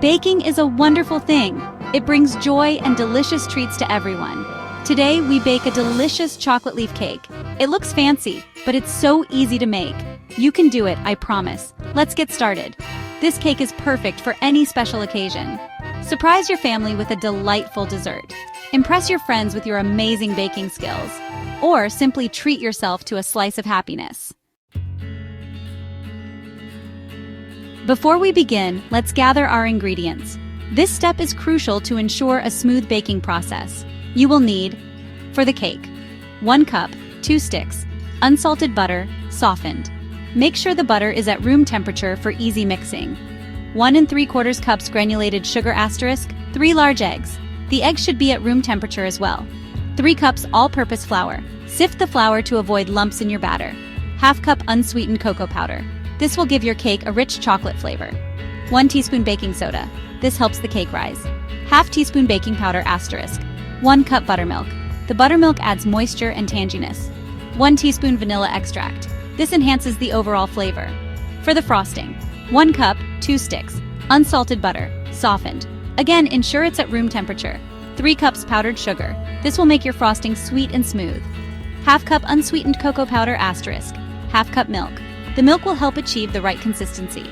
Baking is a wonderful thing. It brings joy and delicious treats to everyone. Today, we bake a delicious chocolate leaf cake. It looks fancy, but it's so easy to make. You can do it, I promise. Let's get started. This cake is perfect for any special occasion. Surprise your family with a delightful dessert. Impress your friends with your amazing baking skills. Or simply treat yourself to a slice of happiness. Before we begin, let's gather our ingredients. This step is crucial to ensure a smooth baking process. You will need, for the cake, 1 cup, 2 sticks, unsalted butter, softened. Make sure the butter is at room temperature for easy mixing. 1 3/4 cups granulated sugar *, 3 large eggs. The eggs should be at room temperature as well. 3 cups all-purpose flour. Sift the flour to avoid lumps in your batter. 1/2 cup unsweetened cocoa powder. This will give your cake a rich chocolate flavor. 1 teaspoon baking soda. This helps the cake rise. 1/2 teaspoon baking powder *. 1 cup buttermilk. The buttermilk adds moisture and tanginess. 1 teaspoon vanilla extract. This enhances the overall flavor. For the frosting, 1 cup, 2 sticks, unsalted butter, softened. Again, ensure it's at room temperature. 3 cups powdered sugar. This will make your frosting sweet and smooth. 1/2 cup unsweetened cocoa powder *. 1/2 cup milk. The milk will help achieve the right consistency.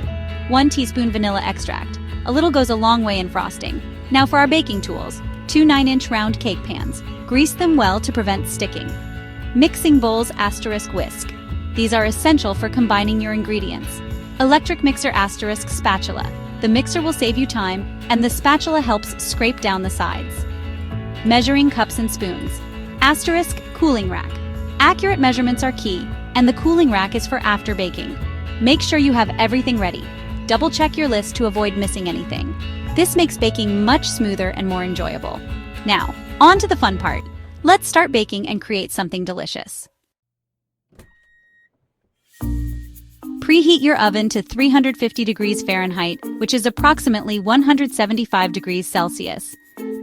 1 teaspoon vanilla extract. A little goes a long way in frosting. Now for our baking tools. 2 9-inch round cake pans. Grease them well to prevent sticking. Mixing bowls * whisk. These are essential for combining your ingredients. Electric mixer * spatula. The mixer will save you time, and the spatula helps scrape down the sides. Measuring cups and spoons. * cooling rack. Accurate measurements are key, and the cooling rack is for after baking. Make sure you have everything ready. Double-check your list to avoid missing anything. This makes baking much smoother and more enjoyable. Now, on to the fun part. Let's start baking and create something delicious. Preheat your oven to 350 degrees Fahrenheit, which is approximately 175 degrees Celsius.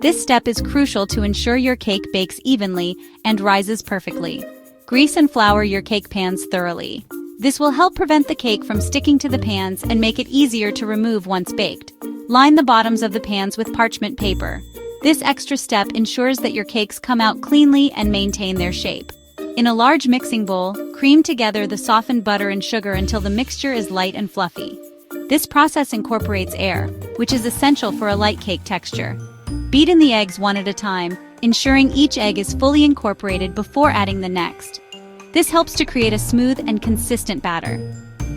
This step is crucial to ensure your cake bakes evenly and rises perfectly. Grease and flour your cake pans thoroughly. This will help prevent the cake from sticking to the pans and make it easier to remove once baked. Line the bottoms of the pans with parchment paper. This extra step ensures that your cakes come out cleanly and maintain their shape. In a large mixing bowl, cream together the softened butter and sugar until the mixture is light and fluffy. This process incorporates air, which is essential for a light cake texture. Beat in the eggs one at a time, ensuring each egg is fully incorporated before adding the next. This helps to create a smooth and consistent batter.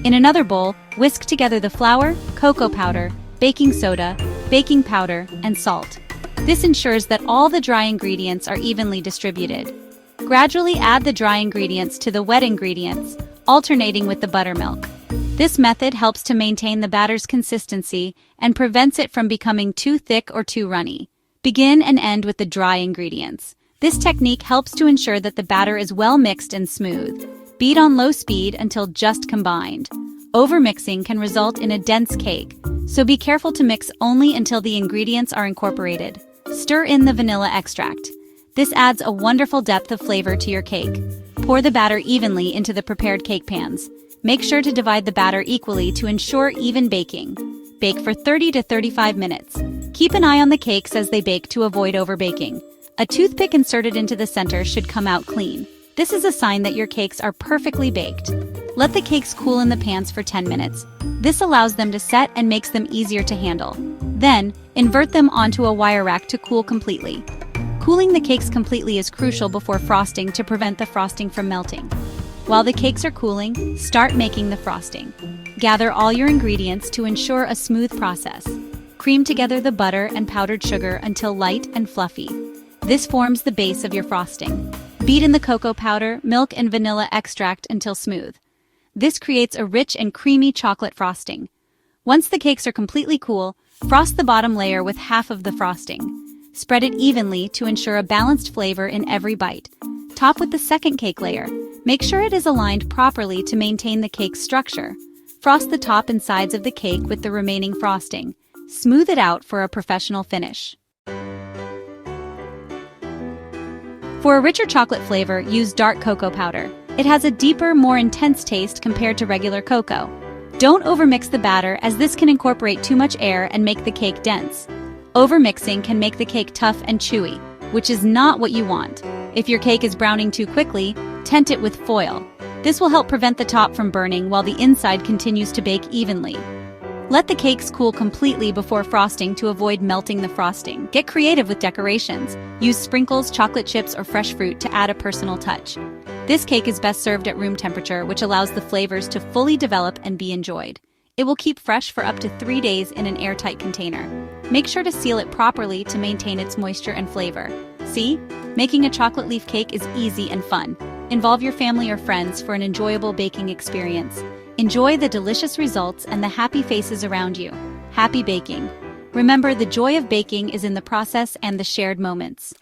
In another bowl, whisk together the flour, cocoa powder, baking soda, baking powder, and salt. This ensures that all the dry ingredients are evenly distributed. Gradually add the dry ingredients to the wet ingredients, alternating with the buttermilk. This method helps to maintain the batter's consistency and prevents it from becoming too thick or too runny. Begin and end with the dry ingredients. This technique helps to ensure that the batter is well mixed and smooth. Beat on low speed until just combined. Overmixing can result in a dense cake, so be careful to mix only until the ingredients are incorporated. Stir in the vanilla extract. This adds a wonderful depth of flavor to your cake. Pour the batter evenly into the prepared cake pans. Make sure to divide the batter equally to ensure even baking. Bake for 30 to 35 minutes. Keep an eye on the cakes as they bake to avoid overbaking. A toothpick inserted into the center should come out clean. This is a sign that your cakes are perfectly baked. Let the cakes cool in the pans for 10 minutes. This allows them to set and makes them easier to handle. Then, invert them onto a wire rack to cool completely. Cooling the cakes completely is crucial before frosting to prevent the frosting from melting. While the cakes are cooling, start making the frosting. Gather all your ingredients to ensure a smooth process. Cream together the butter and powdered sugar until light and fluffy. This forms the base of your frosting. Beat in the cocoa powder, milk, and vanilla extract until smooth. This creates a rich and creamy chocolate frosting. Once the cakes are completely cool, frost the bottom layer with half of the frosting. Spread it evenly to ensure a balanced flavor in every bite. Top with the second cake layer. Make sure it is aligned properly to maintain the cake's structure. Frost the top and sides of the cake with the remaining frosting. Smooth it out for a professional finish. For a richer chocolate flavor, use dark cocoa powder. It has a deeper, more intense taste compared to regular cocoa. Don't overmix the batter as this can incorporate too much air and make the cake dense. Overmixing can make the cake tough and chewy, which is not what you want. If your cake is browning too quickly, tent it with foil. This will help prevent the top from burning while the inside continues to bake evenly. Let the cakes cool completely before frosting to avoid melting the frosting. Get creative with decorations. Use sprinkles, chocolate chips, or fresh fruit to add a personal touch. This cake is best served at room temperature, which allows the flavors to fully develop and be enjoyed. It will keep fresh for up to 3 days in an airtight container. Make sure to seal it properly to maintain its moisture and flavor. See? Making a chocolate leaf cake is easy and fun. Involve your family or friends for an enjoyable baking experience. Enjoy the delicious results and the happy faces around you. Happy baking! Remember, the joy of baking is in the process and the shared moments.